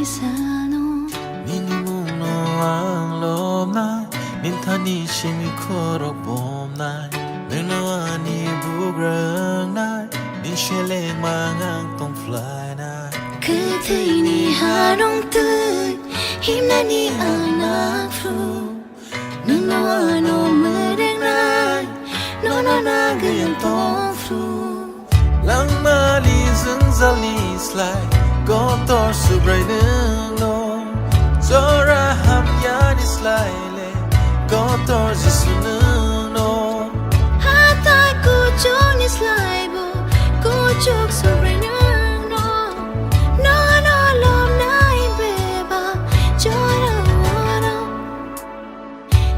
sano Nini muno ang loob na Nintani shimi korok bom na Nino ani bugrang na Nisheleng mangang tong fly na Katay ni harong tut Himna ni anak fru Nino ano mereng na Nono na gayang tong fru Lang mali zungzal ni slay Gotor subray nung no Zora ham yan islay le Gotor zisunung no Hatay kuchok ni slay bo Kuchok sobray nung no Nono lom na ibeba Chora waro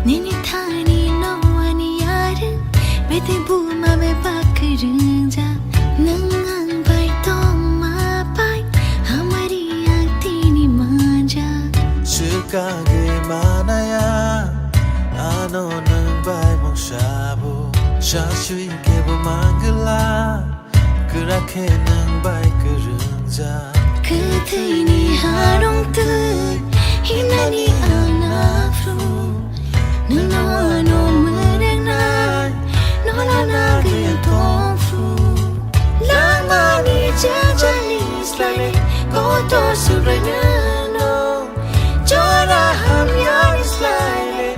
Nini thani no ani yarin Bete buma be pakarung ja Nangang bai tong ma bai Hamari agtini manja Suka gay manaya Ano nang bay mong shabu Shashuin kebo manggala Kerake nang bay kerungja Katay ni harong tut Himna ni anak fru Nano ano mereng na Nola na gayang tong fru Lama ni jajali slay Kotor subray nano Chora ham yan slay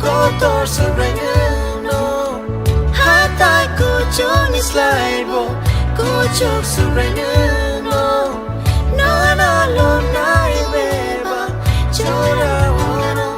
Kotor subray nano Hatay kuchok ni slay bo Kuchok subray nano Nono lom na ibeba Chora waro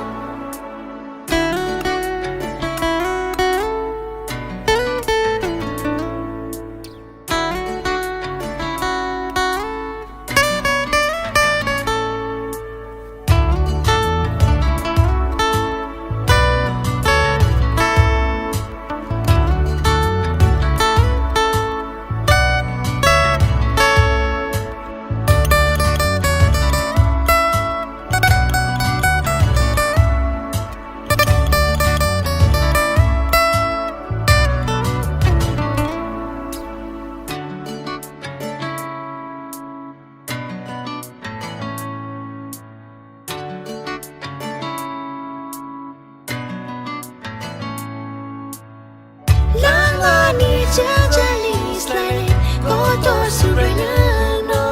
Langani jajali slay Kotor subray nano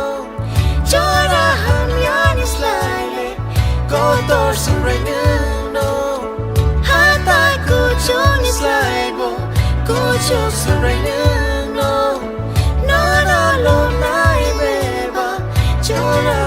Chora ham yan slay Kotor subray nano Hatay kuchok ni slay bo Kuchok subray nano Nono lom na ibeba Chora